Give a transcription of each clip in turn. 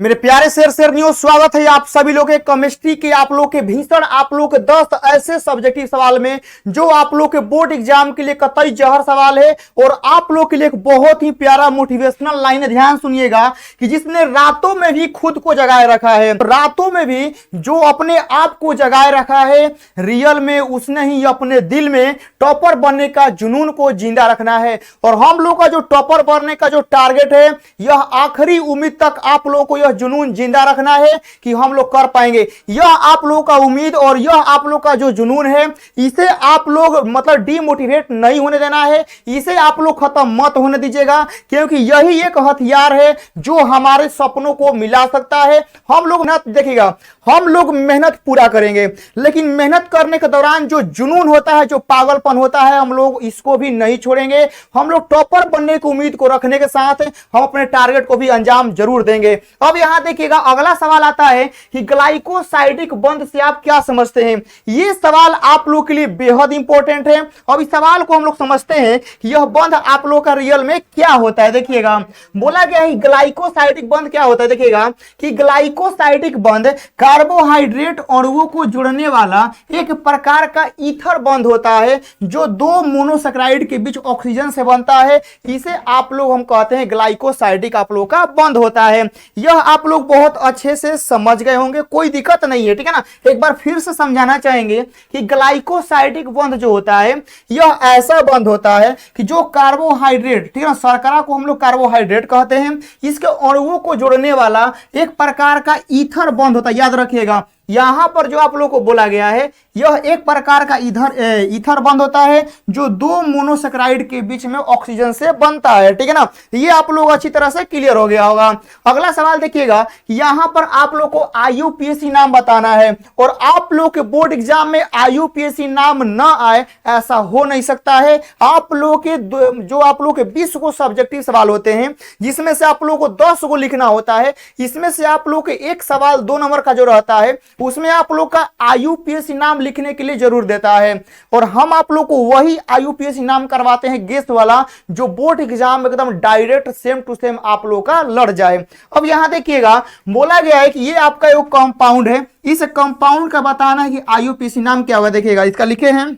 मेरे प्यारे शेर स्वागत है आप सभी लोग के केमिस्ट्री के आप लोग के भीषण आप लोग के 10 ऐसे सब्जेक्टिव सवाल में जो आप लोग के बोर्ड एग्जाम के लिए कतई जहर सवाल है। और आप लोग के लिए एक बहुत ही प्यारा मोटिवेशनल लाइन है, ध्यान सुनिएगा, कि जिसने रातों में भी खुद को जगाए रखा है, रातों में भी जो अपने आप को जगाए रखा है, रियल में उसने ही अपने दिल में टॉपर बनने का जुनून को जिंदा रखना है। और हम लोग का जो टॉपर बनने का जो टारगेट है, यह आखिरी उम्मीद तक आप लोगों को जुनून जिंदा रखना है कि हम लोग कर पाएंगे। यह आप लोगों का उम्मीद और यह आप लोग का जो जुनून है, इसे आप लोग मतलब डिमोटिवेट नहीं होने देना है, इसे आप लोग खत्म मत होने दीजिएगा, क्योंकि यही एक हथियार है जो हमारे सपनों को मिला सकता है। हम लोग ना देखिएगा, हम लोग मेहनत पूरा करेंगे, लेकिन मेहनत करने के दौरान जो जुनून होता है, जो पागलपन होता है, हम लोग इसको भी नहीं छोड़ेंगे। हम लोग टॉपर बनने की उम्मीद को रखने के साथ हम अपने टारगेट को भी अंजाम जरूर देंगे। अब यहां देखिएगा, अगला सवाल आता है कि ग्लाइकोसाइडिक बंध से आप क्या समझते हैं। यह सवाल आप लोग के लिए बेहद इंपॉर्टेंट है। अब इस सवाल को हम लोग समझते हैं कि यह बंध आप लोग का रियल में क्या होता है। देखिएगा, बोला गया है ग्लाइकोसाइडिक बंध क्या होता है। देखिएगा कि ग्लाइकोसाइडिक बंध कार्बोहाइड्रेट अणुओं को जोड़ने वाला एक प्रकार का ईथर बंध होता है, जो दो मोनोसैकेराइड के बीच ऑक्सीजन से बनता है। इसे आप लोग हम कहते हैं ग्लाइकोसाइडिक आप लोग का बंध होता है। यह आप लोग बहुत अच्छे से समझ गए होंगे, कोई दिक्कत नहीं है, ठीक है ना। एक बार फिर से समझाना चाहेंगे कि ग्लाइकोसाइडिक बंध जो होता है, यह ऐसा बंध होता है कि जो कार्बोहाइड्रेट, ठीक है ना, शर्करा को हम लोग कार्बोहाइड्रेट कहते हैं, इसके अणुओं को जोड़ने वाला एक प्रकार का ईथर बंध होता है। याद रखिएगा, यहां पर जो आप लोगों को बोला गया है, यह एक प्रकार का ईथर बंध होता है जो दो मोनोसैकेराइड के बीच में ऑक्सीजन से बनता है, ठीक है ना। ये आप लोग अच्छी तरह से क्लियर हो गया होगा। अगला सवाल देखिएगा, यहां पर आप लोग को आईयूपीएसी नाम बताना है, और आप लोग के बोर्ड एग्जाम में आईयूपीएसी नाम ना आए ऐसा हो नहीं सकता है। आप लोग के जो आप लोग के 20 को सब्जेक्टिव सवाल होते हैं, जिसमें से आप लोग को 10 को लिखना होता है, इसमें से आप लोग के एक सवाल 2 नंबर का जो रहता है, उसमें आप लोग का आईयूपीएसी नाम लिखने के लिए जरूर देता है। और हम आप लोग को वही आईयूपीएसी नाम करवाते हैं गेस्ट वाला, जो बोर्ड एग्जाम में एकदम डायरेक्ट सेम टू सेम आप लोग का लड़ जाए। अब यहां देखिएगा, बोला गया है कि ये आपका एक कंपाउंड है, इस कंपाउंड का बताना है कि आईयूपीएसी नाम क्या होगा। देखिएगा, इसका लिखे हैं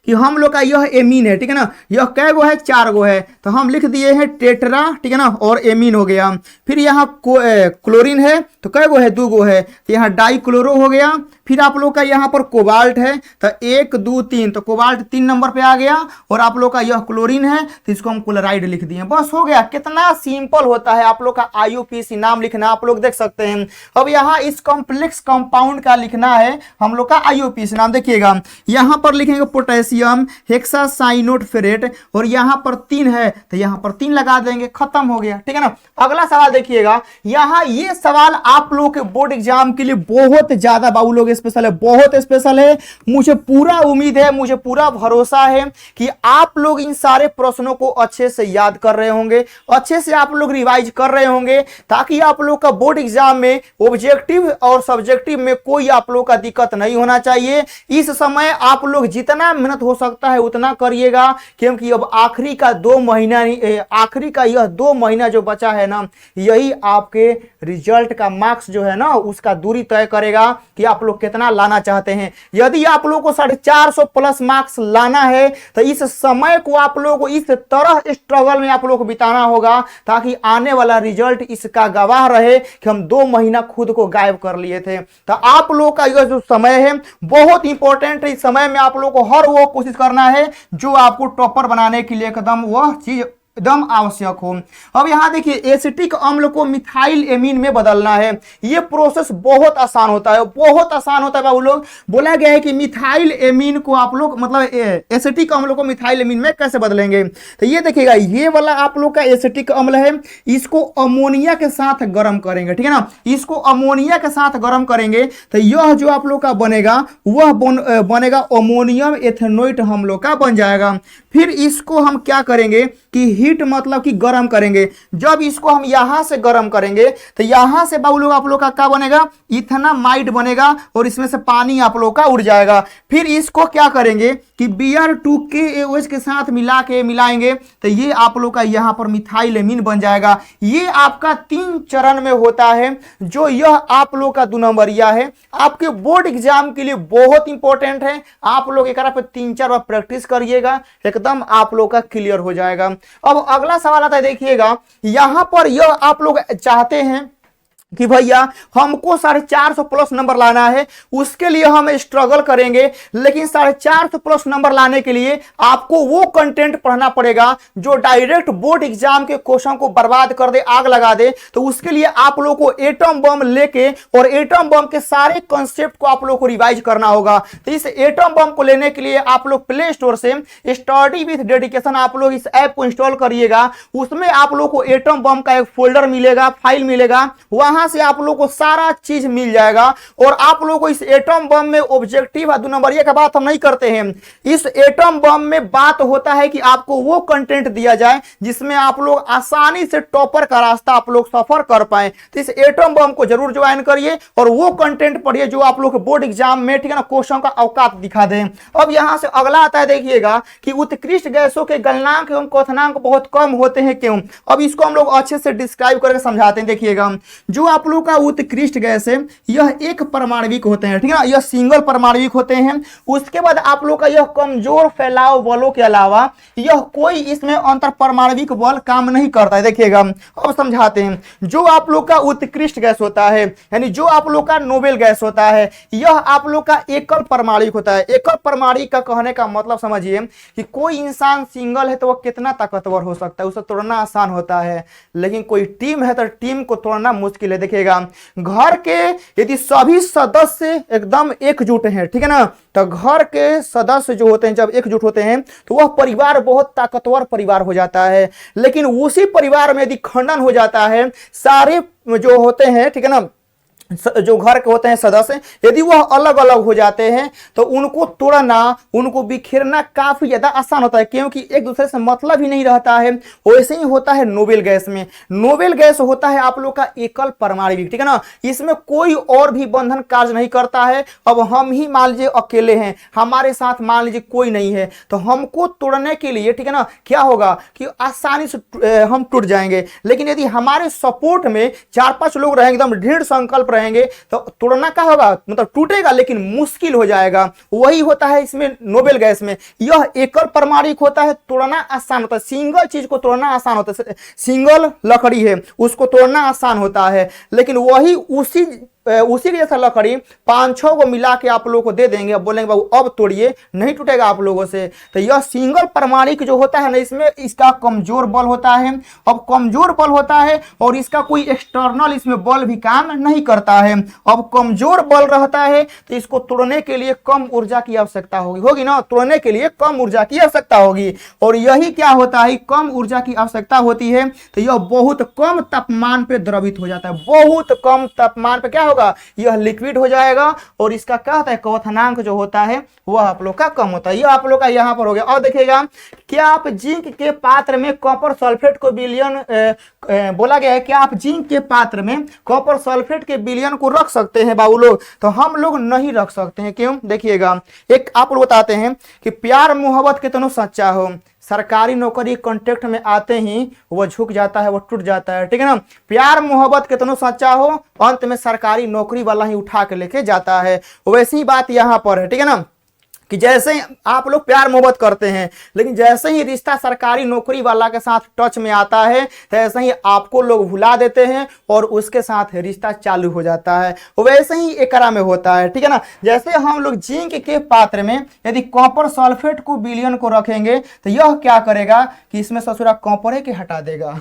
कि हम लोग का यह एमीन है, ठीक है ना। यह कै गो है, 4 गो है, तो हम लिख दिए हैं टेट्रा, ठीक है ना, और एमीन हो गया। फिर यहाँ क्लोरीन है, तो कै गो है, 2 गो है, तो यहाँ डाइक्लोरो हो गया। फिर आप लोग का यहाँ पर कोबाल्ट है, तो 1 2 3, तो कोबाल्ट 3 नंबर पे आ गया। और आप लोग का यह क्लोरीन है, तो इसको हम क्लोराइड लिख दिए, बस हो गया। कितना सिंपल होता है आप लोग का आईयूपीएसी नाम लिखना, आप लोग देख सकते हैं। अब यहाँ इस कॉम्प्लेक्स कंपाउंड का लिखना है हम लोग का आईयूपीएसी नाम। देखिएगा, यहाँ पर लिखेंगे पोटेशियम हेक्सासाइनोफेरेट, और यहाँ पर 3 है, तो यहाँ पर 3 लगा देंगे, खत्म हो गया, ठीक है ना। अगला सवाल देखिएगा, यहाँ ये सवाल आप लोग के बोर्ड एग्जाम के लिए बहुत ज्यादा बाबू लोग स्पेशल है, बहुत स्पेशल है। मुझे पूरा उम्मीद है, मुझे पूरा भरोसा है कि आप लोग इन सारे प्रश्नों को अच्छे से याद कर रहे होंगे, अच्छे से आप लोग रिवाइज कर रहे होंगे, ताकि आप लोग का बोर्ड एग्जाम में ऑब्जेक्टिव और सब्जेक्टिव में कोई आप लोग का दिक्कत नहीं होना चाहिए। इस समय आप लोग जितना मेहनत हो सकता है उतना करिएगा, क्योंकि अब आखिरी का 2 महीना, आखिरी का यह 2 महीना जो बचा है ना, यही आपके रिजल्ट का मार्क्स जो है ना, उसका दूरी तय करेगा कि आप लोग कितना लाना चाहते हैं। यदि आप लोग को 450 प्लस मार्क्स लाना है, तो इस समय को आप लोग को इस तरह स्ट्रगल में आप लोग को बिताना होगा, ताकि आने वाला रिजल्ट इसका गवाह रहे कि हम 2 महीना खुद को गायब कर लिए थे। तो आप लोग का यह जो समय है बहुत इंपॉर्टेंट है। इस समय में आप लोग को हर वो कोशिश करना है जो आपको टॉपर बनाने के लिए एकदम वह चीज एकदम आवश्यक हो। अब यहां देखिए, एसिटिक अम्ल को मिथाइल एमीन में बदलना है। यह प्रोसेस बहुत आसान होता है, बहुत आसान होता है बाबू लोग। बोला गया है कि मिथाइल एमीन को आप लोग मतलब एसिटिक अम्ल को मिथाइल एमीन में कैसे बदलेंगे। तो ये देखिएगा, ये वाला आप लोग का एसिटिक अम्ल है, इसको अमोनिया के साथ गर्म करेंगे, ठीक है ना। इसको अमोनिया के साथ गर्म करेंगे, तो यह जो आप लोग का बनेगा वह बनेगा अमोनियम एथेनोइट हम लोग का बन जाएगा। फिर इसको हम क्या करेंगे कि हीट मतलब कि गर्म करेंगे। जब इसको हम यहां से गर्म करेंगे तो यहां से बाबू लोग आप लोग का क्या बनेगा, इथेनामाइड बनेगा और इसमें से पानी आप लोग का उड़ जाएगा। फिर इसको क्या करेंगे कि Br2KaOH के साथ मिलाएंगे तो ये आप लोग का यहां पर मिथाइलेमीन बन जाएगा। ये आपका 3 चरण में होता है, जो यह आप लोग का 2 नंबरिया है, आपके बोर्ड एग्जाम के लिए बहुत इंपॉर्टेंट है। आप लोग एक पे 3-4 बार प्रैक्टिस करिएगा, एकदम आप लोग का क्लियर हो जाएगा। अब अगला सवाल आता है, देखिएगा यहां पर यह आप लोग चाहते हैं कि भैया हमको 450 प्लस नंबर लाना है, उसके लिए हम स्ट्रगल करेंगे, लेकिन 450 प्लस नंबर लाने के लिए आपको वो कंटेंट पढ़ना पड़ेगा जो डायरेक्ट बोर्ड एग्जाम के क्वेश्चन को बर्बाद कर दे, आग लगा दे। तो उसके लिए आप लोग को एटम बम लेके और एटम बम के सारे कंसेप्ट को आप लोग को रिवाइज करना होगा। तो इस एटम बम को लेने के लिए आप लोग प्ले स्टोर से स्टडी विथ डेडिकेशन आप लोग इस ऐप को इंस्टॉल करिएगा। उसमें आप लोग को एटम बम का एक फोल्डर मिलेगा, फाइल मिलेगा, वहां से आप लोगों को सारा चीज मिल जाएगा। और आप लोगों को इस एटम बम में ऑब्जेक्टिव 2 नंबरिया का बात हम नहीं करते हैं। इस एटम बम में बात होता है कि आपको वो कंटेंट दिया जाए जिसमें आप लोग आसानी से टॉपर का रास्ता आप लोग सफर कर पाए। तो इस एटम बम को जरूर ज्वाइन करिए और वो कंटेंट पढ़िए जो आप लोग बोर्ड एग्जाम में, ठीक है ना, क्वेश्चन का औकात दिखा दें। अब यहां से अगला आता है, देखिएगा कि उत्कृष्ट गैसों के गलनांक एवं क्वथनांक बहुत कम होते हैं, क्यों? अब इसको हम लोग अच्छे से डिस्क्राइब करके समझाते हैं। देखिएगा जो आप लोग का उत्कृष्ट गैस है, यह एक परमाणविक होते हैं, ठीक है ना, यह सिंगल परमाणविक होते हैं। उसके बाद आप लोग का यह कमजोर फैलाव बलों के अलावा यह कोई इसमें अंतर परमाणविक बल काम नहीं करता है। देखिएगा अब समझाते हैं। जो आप लोग का उत्कृष्ट गैस होता है, यानी जो आप लोग का नोबेल गैस होता है, यह आप लोग का एकल परमाणविक होता है। एकल परमाणविक का कहने का मतलब समझिए कि कोई इंसान सिंगल है तो वह कितना ताकतवर हो सकता है, उसे तोड़ना आसान होता है, लेकिन कोई टीम है तो टीम को तोड़ना मुश्किल है। देखिएगा घर के यदि सभी सदस्य एकदम एकजुट हैं, ठीक है ना, तो घर के सदस्य जो होते हैं जब एकजुट होते हैं तो वह परिवार बहुत ताकतवर परिवार हो जाता है। लेकिन उसी परिवार में यदि खंडन हो जाता है, सारे जो होते हैं, ठीक है ना, जो घर के होते हैं सदस्य, यदि वह अलग अलग हो जाते हैं तो उनको तोड़ना, उनको बिखेरना काफी ज्यादा आसान होता है, क्योंकि एक दूसरे से मतलब ही नहीं रहता है। वैसे ही होता है नोबेल गैस में। नोबेल गैस होता है आप लोग का एकल परमाणविक, ठीक है ना, इसमें कोई और भी बंधन कार्य नहीं करता है। अब हम ही मान लीजिए अकेले हैं, हमारे साथ मान लीजिए कोई नहीं है, तो हमको तोड़ने के लिए, ठीक है ना, क्या होगा कि आसानी से हम टूट जाएंगे। लेकिन यदि हमारे सपोर्ट में 4-5 लोग रहेंगे, एकदम दृढ़ संकल्प रहेंगे, तो तोड़ना क्या होगा, मतलब टूटेगा लेकिन मुश्किल हो जाएगा। वही होता है इसमें नोबेल गैस में। यह एकल परमाणविक होता है, तोड़ना आसान होता है। सिंगल चीज को तोड़ना आसान होता है, सिंगल लकड़ी है उसको तोड़ना आसान होता है, लेकिन वही उसी के जैसा लकड़ी 5-6 को मिला के आप लोगों को दे देंगे, अब बोलेंगे बाबू अब तोड़िए, नहीं टूटेगा आप लोगों से। तो यह सिंगल परमाणविक जो होता है ना, इसमें इसका कमजोर बल होता है। अब कमजोर बल होता है और इसका कोई एक्सटर्नल इसमें बल भी काम नहीं करता है। अब कमजोर बल रहता है तो इसको तोड़ने के लिए कम ऊर्जा की आवश्यकता होगी ना, तोड़ने के लिए कम ऊर्जा की आवश्यकता होगी। और यही क्या होता है, कम ऊर्जा की आवश्यकता होती है तो यह बहुत कम तापमान पे द्रवित हो जाता है। बहुत कम तापमान पे क्या होगा, यह लिक्विड हो जाएगा और इसका क्या होता है, क्वथनांक जो होता है वह आप लोग का कम होता है। यह आप लोग का यहां पर हो गया। और देखिएगा क्या आप जिंक के पात्र में कॉपर सल्फेट को विलयन बोला गया है, क्या आप जिंक के पात्र में कॉपर सल्फेट के विलयन को रख सकते हैं बाबू लोग? तो हम लोग नहीं रख सकते हैं। क्यों? देखिएगा एक आप लोग बताते हैं कि प्यार मोहब्बत कितना सच्चा हो, सरकारी नौकरी कॉन्ट्रैक्ट में आते ही वो झुक जाता है, वो टूट जाता है, ठीक है ना। प्यार मोहब्बत कितना सच्चा हो, अंत में सरकारी नौकरी वाला ही उठा के लेके जाता है। वैसी ही बात यहां पर है, ठीक है ना, कि जैसे ही आप लोग प्यार मोहब्बत करते हैं, लेकिन जैसे ही रिश्ता सरकारी नौकरी वाला के साथ टच में आता है तो ऐसे ही आपको लोग भुला देते हैं और उसके साथ रिश्ता चालू हो जाता है। वैसे ही एकरा में होता है, ठीक है ना। जैसे हम लोग जिंक के पात्र में यदि कॉपर सल्फेट को विलयन को रखेंगे तो यह क्या करेगा कि इसमें ससुरा कॉपर के हटा देगा।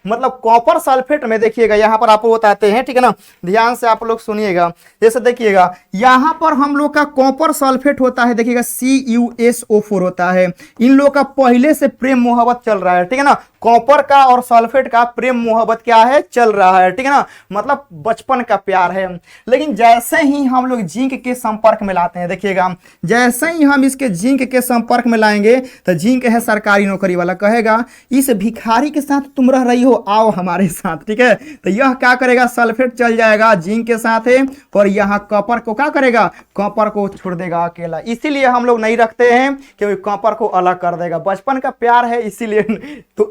मतलब कॉपर सल्फेट में देखिएगा यहां पर आपको बताते हैं, ठीक है ना, ध्यान से आप लोग सुनिएगा। जैसे देखिएगा यहां पर हम लोग का कॉपर सल्फेट होता है, देखिएगा CuSO4 होता है। इन लोगों का पहले से प्रेम मोहब्बत चल रहा है, ठीक है ना। कॉपर का और सल्फेट का प्रेम मोहब्बत क्या है, चल रहा है, ठीक है ना, मतलब बचपन का प्यार है। लेकिन जैसे ही हम लोग जिंक के संपर्क में लाते हैं, देखिएगा जैसे ही हम इसके जिंक के संपर्क में लाएंगे तो जिंक है सरकारी नौकरी वाला, कहेगा इस भिखारी के साथ तुम रह रही हो, आओ हमारे साथ, ठीक है। तो यह क्या करेगा, सल्फेट चल जाएगा जिंक के साथ है, और यहाँ कॉपर को क्या करेगा, कॉपर को छोड़ देगा अकेला। इसीलिए हम लोग नहीं रखते हैं क्योंकि कॉपर को अलग कर देगा। बचपन का प्यार है इसीलिए तो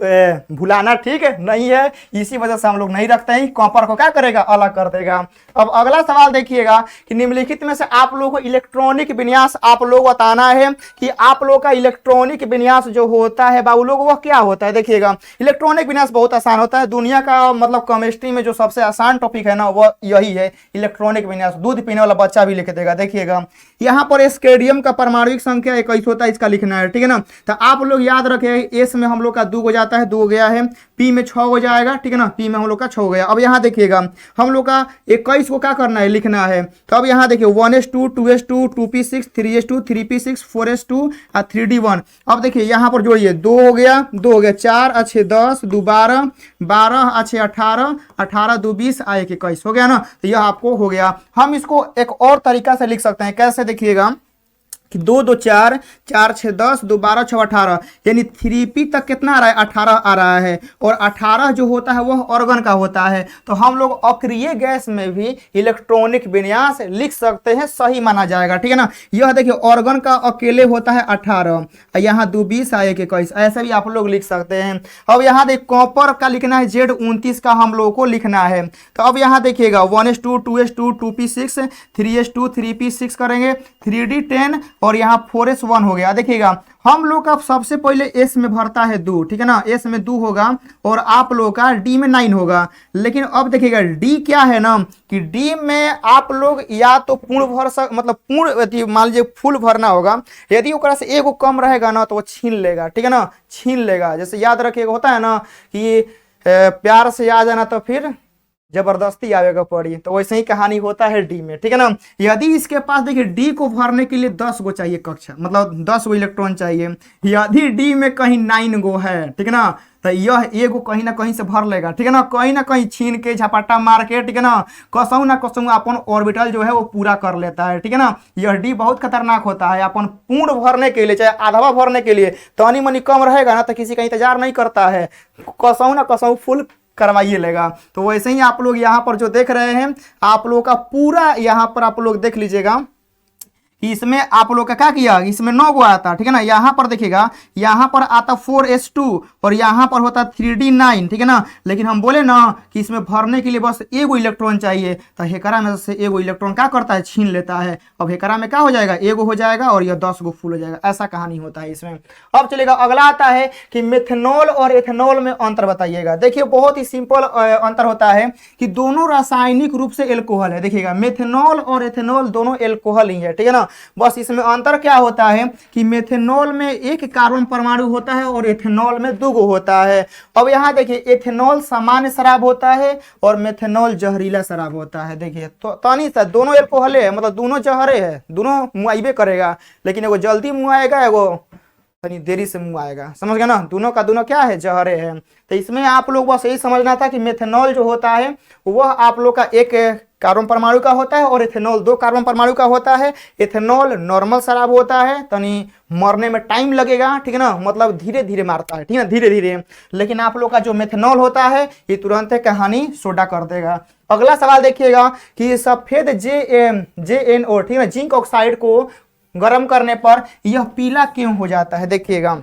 भुलाना ठीक है नहीं है, इसी वजह से हम लोग नहीं रखते हैं। कॉपर को क्या करेगा, अलग कर देगा। अब अगला सवाल देखिएगा कि निम्नलिखित में से आप लोगों को इलेक्ट्रॉनिक विन्यास आप लोग बताना है कि आप लोग का इलेक्ट्रॉनिक विन्यास जो होता है बाबू लोग वह क्या होता है। देखिएगा इलेक्ट्रॉनिक विन्यास बहुत आसान होता है, दुनिया का मतलब केमिस्ट्री में जो सबसे आसान टॉपिक है ना वह यही है इलेक्ट्रॉनिक विन्यास। दूध पीने वाला बच्चा भी लिख देगा। देखिएगा यहाँ पर स्केडियम का परमाणुिक संख्या 21 होता है, इसका लिखना है, ठीक है ना। तो आप लोग याद रखें एस में हम लोग का 2 हो जाता है, 2 हो गया है, पी में 6 हो जाएगा, ठीक है ना, पी में हम लोग का 6 हो गया। अब यहाँ देखिएगा हम लोग का 21 को क्या करना है, लिखना है। तो अब यहाँ देखिए 1s2 2s2 2p6 3s2 3p6 4s2 और 3d1। अब देखिए यहाँ पर जोड़िए 2 हो गया, 2 हो गया, 4 अच्छे 10 2 12 12 अच्छे 18 18 2 20 1 21 हो गया ना। तो यह आपको हो गया। हम इसको एक और तरीका से लिख सकते हैं, कैसे देखिएगा कि 2 2 4 4 6 10 2 12 6 18 यानी 3p तक कितना आ रहा है, 18 आ रहा है। और 18 जो होता है वह ऑर्गन का होता है। तो हम लोग अक्रिय गैस में भी इलेक्ट्रॉनिक विन्यास लिख सकते हैं, सही माना जाएगा, ठीक है ना। यह देखिए ऑर्गन का अकेले होता है 18, यहाँ 2 20 1 21, ऐसे भी आप लोग लिख सकते हैं। अब यहाँ देख कॉपर का लिखना है Z29 का हम लोगों को लिखना है। तो अब यहाँ देखिएगा 1s2 2s2 2p6 3s2 3p6 करेंगे, 3d10 और यहाँ 4s1 हो गया। देखिएगा हम लोग का सबसे पहले एस में भरता है 2, ठीक है ना, एस में 2 होगा और आप लोग का डी में 9 होगा। लेकिन अब देखिएगा डी क्या है ना कि डी में आप लोग या तो पूर्ण भर मतलब पूर्ण मान लीजिए फुल भरना होगा, यदि ओकरा से एगो कम रहेगा ना तो वो छीन लेगा, ठीक है ना, छीन लेगा। जैसे याद रखिएगा होता है ना कि प्यार से आ जाना तो फिर जबरदस्ती आवेगा पड़ी, तो वैसे ही कहानी होता है डी में, ठीक है ना। यदि इसके पास देखिए डी को भरने के लिए 10 गो चाहिए कक्षा, मतलब 10 गो इलेक्ट्रॉन चाहिए। यदि डी में कहीं 9 गो है, ठीक है ना, तो यह एगो कहीं ना कहीं से भर लेगा, ठीक है ना कहीं छीन के झपाटा मार के, ठीक है ना कसहू अपन ऑर्बिटल जो है वो पूरा कर लेता है, ठीक है ना। यह डी बहुत खतरनाक होता है। अपन पूर्ण भरने के लिए चाहे आधवा भरने के लिए तनी मनी कम रहेगा ना तो किसी का इंतजार नहीं करता है, कसहू फुल करवाइए लेगा। तो वैसे ही आप लोग यहाँ पर जो देख रहे हैं आप लोग का पूरा यहाँ पर आप लोग देख लीजिएगा कि इसमें आप लोग का क्या किया, इसमें 9 गो आता, ठीक है ना। यहाँ पर देखिएगा यहाँ पर आता 4s2 और यहाँ पर होता 3d9, ठीक है ना। लेकिन हम बोले ना कि इसमें भरने के लिए बस एगो इलेक्ट्रॉन चाहिए, तो हेकरा में से एगो इलेक्ट्रॉन क्या करता है, छीन लेता है। अब हेकरा में क्या हो जाएगा, एगो हो जाएगा और यह 10 गो फुल हो जाएगा, ऐसा कहानी होता है इसमें। अब चलेगा अगला आता है कि मेथनॉल और एथेनॉल में अंतर बताइएगा। देखिए बहुत ही सिंपल अंतर होता है कि दोनों रासायनिक रूप से एल्कोहल है। देखिएगा मेथनॉल और एथेनॉल दोनों एल्कोहल ही है, ठीक है ना। बस इसमें अंतर क्या होता है कि मेथनॉल में 1 कार्बन परमाणु होता है और एथेनॉल में 2 गो होता है। अब यहाँ देखिए एथेनॉल सामान्य शराब होता है और मेथनॉल जहरीला शराब होता है। देखिए तो तानी सा दोनों एल्कोहल है, मतलब दोनों जहरे है, दोनों मुआइबे करेगा, लेकिन एगो जल्दी मुआएगा एगो तनी देरी से मुंह आएगा, समझ गया ना। दोनों का दोनों क्या है, जहरे है। तो इसमें आप लोग बस यही समझना था कि मेथनॉल जो होता है वह आप लोग का 1 कार्बन परमाणु का होता है और एथेनॉल 2 कार्बन परमाणु का होता है। एथेनॉल नॉर्मल शराब होता है, तनी मरने में टाइम लगेगा, ठीक है ना, मतलब धीरे धीरे मारता है, ठीक है ना, धीरे धीरे। लेकिन आप लोग का जो मेथनॉल होता है ये तुरंत कहानी सोडा कर देगा। अगला सवाल देखिएगा कि सफेद JnO, ठीक है ना, जिंक ऑक्साइड को गर्म करने पर यह पीला क्यों हो जाता है। देखिएगा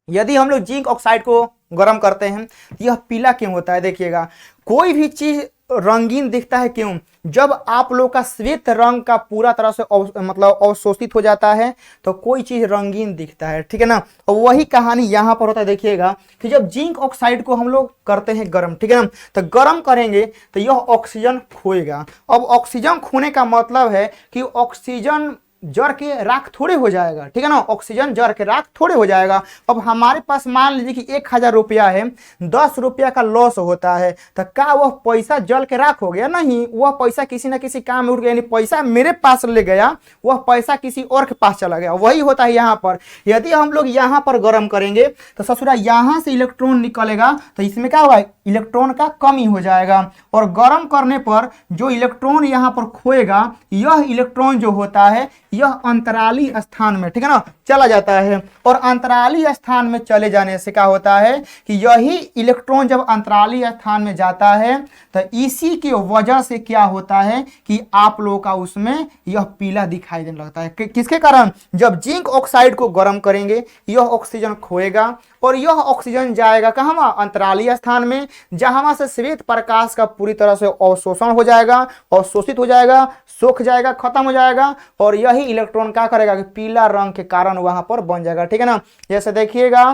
यदि हम लोग जिंक ऑक्साइड को गर्म करते हैं यह पीला क्यों होता है। देखिएगा कोई भी चीज रंगीन दिखता है क्यों, जब आप लोग का श्वेत रंग का पूरा तरह से मतलब अवशोषित हो जाता है तो कोई चीज रंगीन दिखता है, ठीक है ना। और वही कहानी यहाँ पर होता है। देखिएगा कि जब जिंक ऑक्साइड को हम लोग करते हैं गर्म, ठीक है ना, तो गर्म करेंगे तो यह ऑक्सीजन खोएगा। अब ऑक्सीजन खोने का मतलब है कि ऑक्सीजन जर के राख थोड़े हो जाएगा, ठीक है ना, ऑक्सीजन जर के राख थोड़े हो जाएगा। अब हमारे पास मान लीजिए कि 1000 रुपया है, 10 रुपया का लॉस होता है, तो क्या वह पैसा जल के राख हो गया? नहीं, वह पैसा किसी ना किसी काम में उठ गया, यानी पैसा मेरे पास ले गया, वह पैसा किसी और के पास चला गया। वही होता है यहाँ पर। यदि हम लोग यहाँ पर गर्म करेंगे तो ससुरा यहाँ से इलेक्ट्रॉन निकलेगा, तो इसमें क्या होगा, इलेक्ट्रॉन का कमी हो जाएगा। और गर्म करने पर जो इलेक्ट्रॉन यहाँ पर खोएगा, यह इलेक्ट्रॉन जो होता है यह अंतराली स्थान में, ठीक है ना, चला जाता है। और अंतराली स्थान में चले जाने से क्या होता है कि यही इलेक्ट्रॉन जब अंतराली स्थान में जाता है तो इसी की वजह से क्या होता है कि आप लोगों का उसमें यह पीला दिखाई देने लगता है। किसके कारण? जब जिंक ऑक्साइड को गर्म करेंगे, यह ऑक्सीजन खोएगा और यह ऑक्सीजन जाएगा कहाँ? अंतराली स्थान में, जहां से श्वेत प्रकाश का पूरी तरह से अवशोषण हो जाएगा, अवशोषित हो जाएगा, सूख जाएगा, खत्म हो जाएगा। और यही इलेक्ट्रॉन क्या करेगा कि पीला रंग के कारण वहां पर बन जाएगा, ठीक है ना। जैसे देखिएगा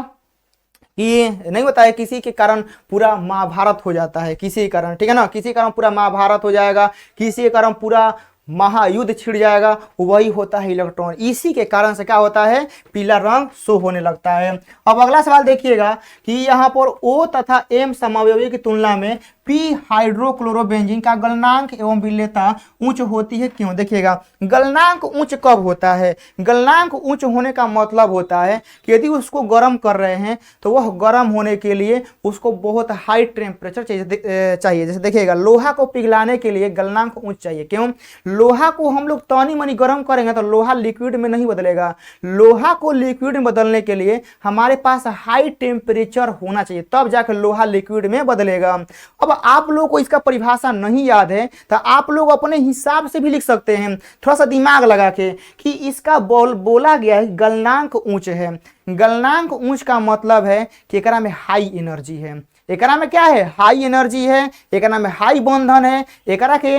कि नहीं होता है किसी के कारण पूरा महाभारत हो जाता है, किसी के कारण, ठीक है ना, किसी के कारण पूरा महाभारत हो जाएगा, किसी के कारण पूरा महायुद्ध छिड़ जाएगा, वही होता है इलेक्ट्रॉन। इसी के कारण से क्या होता है, पीला रंग शो होने लगता है। अब अगला सवाल देखिएगा कि यहाँ पर O तथा M समअवयवी की तुलना में पी हाइड्रोक्लोरोबेंजीन का गलनांक एवं विलेयता उच्च होती है, क्यों? देखिएगा, गलनांक उच्च कब होता है? गलनांक उच्च होने का मतलब होता है कि यदि उसको गर्म कर रहे हैं तो वह गर्म होने के लिए उसको बहुत हाई टेम्परेचर चाहिए। जैसे देखिएगा, लोहा को पिघलाने के लिए गलनांक उच्च चाहिए, क्यों? लोहा को हम लोग तनी मनी गर्म करेंगे तो लोहा लिक्विड में नहीं बदलेगा। लोहा को लिक्विड में बदलने के लिए हमारे पास हाई टेम्परेचर होना चाहिए, तब जाकर लोहा लिक्विड में बदलेगा। अब आप लोगों को इसका परिभाषा नहीं याद है तो आप लोग अपने हिसाब से भी लिख सकते हैं, थोड़ा सा दिमाग लगा के, कि इसका बोला गया है गलनांक उच्च है। गलनांक उच्च का मतलब है कि एकरा में हाई एनर्जी है। एकरा में क्या है? हाई एनर्जी है, एकरा में हाई बंधन है, एकरा के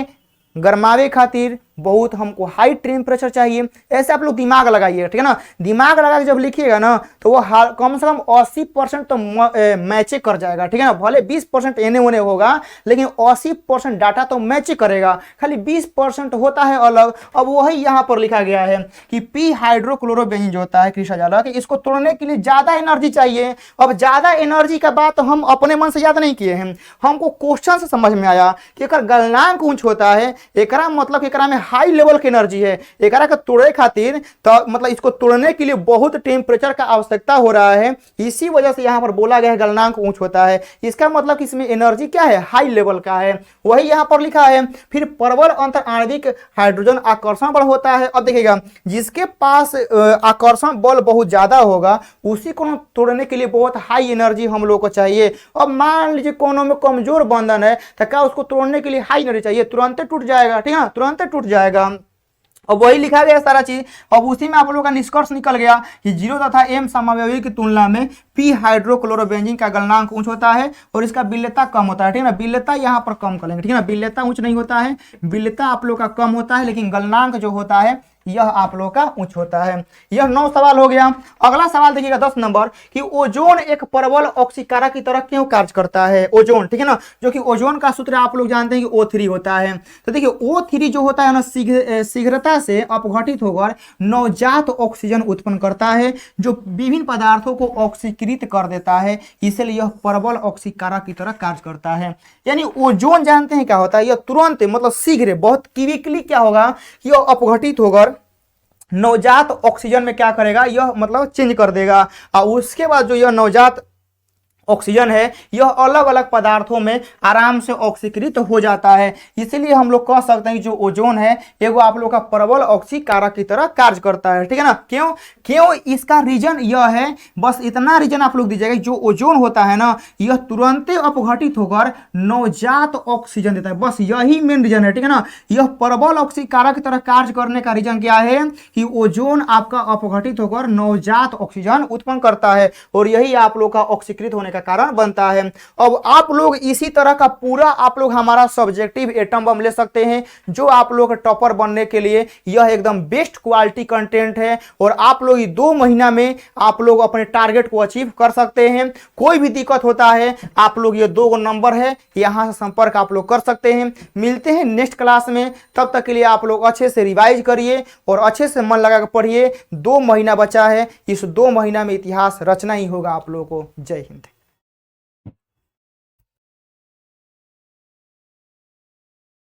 गरमावे खातिर बहुत हमको हाई टेम्परेचर चाहिए। ऐसे आप लोग दिमाग लगाइए, ठीक है ना। दिमाग लगा के जब लिखिएगा ना तो वो कम से कम 80% तो मैच कर जाएगा, ठीक है ना। भले 20% एने ओने होगा लेकिन 80% डाटा तो मैच करेगा, खाली 20% होता है अलग। अब वही यहाँ पर लिखा गया है कि पी हाइड्रोक्लोरोबेंजीन जो होता है क्रिस्टल, इसको तोड़ने के लिए ज्यादा एनर्जी चाहिए। अब ज्यादा एनर्जी का बात हम अपने मन से याद नहीं किए हैं, हमको क्वेश्चन से समझ में आया कि एकर गलनांक उच्च होता है, एकरा मतलब एकरा में हाई लेवल की एनर्जी है। एकरा के तोड़े खातिर तो मतलब इसको तोड़ने के लिए बहुत टेम्परेचर का आवश्यकता हो रहा है, इसी वजह से यहाँ पर बोला गया है गलनांक उच्च होता है। इसका मतलब कि इसमें एनर्जी क्या है? हाई लेवल का है, वही यहाँ पर लिखा है। फिर प्रबल अंतर आणविक हाइड्रोजन आकर्षण बल होता है। अब देखिएगा, जिसके पास आकर्षण बल बहुत ज्यादा होगा उसी को तोड़ने के लिए बहुत हाई एनर्जी हम लोग को चाहिए। अब मान लीजिए कोनो में कमजोर बंधन है तो क्या उसको तोड़ने के लिए हाई एनर्जी चाहिए? तुरंत टूट जाएगा, ठीक है, तुरंत टूट जाएगा। अब वही लिखा गया सारा चीज। अब उसी में आप लोगों का निष्कर्ष निकल गया कि 0 तथा M समअवयवी की तुलना में पी हाइड्रोक्लोरोबेंजीन का गलनांक उच्च होता है और इसका विलेयता कम होता है, ठीक है ना। विलेयता यहाँ पर कम करेंगे, ठीक है ना। विलेयता उच्च नहीं होता है, विलेयता आप लोग का कम होता है, लेकिन गलनांक जो होता है यह आप लोग का उच्च होता है। यह 9 सवाल हो गया। अगला सवाल देखिएगा 10 नंबर कि ओजोन एक प्रबल ऑक्सीकारक की तरह क्यों कार्य करता है? ओजोन, ठीक है ना, जो कि ओजोन का सूत्र आप लोग जानते हैं कि O3 होता है। तो देखिए O3 जो होता है ना, शीघ्रता से अपघटित होकर नवजात ऑक्सीजन उत्पन्न करता है जो विभिन्न पदार्थों को ऑक्सीकृत कर देता है, इसलिए यह प्रबल ऑक्सीकारक की तरह कार्य करता है। यानी ओजोन जानते हैं क्या होता है? यह तुरंत मतलब शीघ्र, बहुत क्विकली क्या होगा कि यह अपघटित होकर नवजात ऑक्सीजन में क्या करेगा? यह मतलब चेंज कर देगा। और उसके बाद जो यह नवजात ऑक्सीजन है यह अलग अलग पदार्थों में आराम से ऑक्सीकृत हो जाता है, इसीलिए हम लोग कह सकते हैं कि जो ओजोन है एगो आप लोग का प्रबल ऑक्सीकारक की तरह कार्य करता है, ठीक है ना। क्यों इसका रीजन यह है, बस इतना रीजन आप लोग दीजिएगा, जो ओजोन होता है ना यह तुरंत अपघटित होकर नवजात ऑक्सीजन देता है, बस यही मेन रीजन है, ठीक है ना। यह प्रबल ऑक्सीकारक की तरह कार्य करने का रीजन क्या है कि ओजोन आपका अपघटित होकर नवजात ऑक्सीजन उत्पन्न करता है और यही आप लोग का ऑक्सीकृत होने का का कारण बनता है। अब आप लोग इसी तरह का पूरा आप लोग हमारा सब्जेक्टिव एटम बम ले सकते हैं, जो आप लोग टॉपर बनने के लिए यह एकदम बेस्ट क्वालिटी कंटेंट है, और आप लोग 2 महीना में आप लोग अपने टारगेट को अचीव कर सकते हैं। कोई भी दिक्कत होता है आप लोग ये 2 नंबर है यहां से संपर्क आप लोग कर सकते हैं। मिलते हैं नेक्स्ट क्लास में, तब तक के लिए आप लोग अच्छे से रिवाइज करिए और अच्छे से मन लगा कर पढ़िए। 2 महीना बचा है, इस 2 महीना में इतिहास रचना ही होगा आप लोगों को। जय हिंद।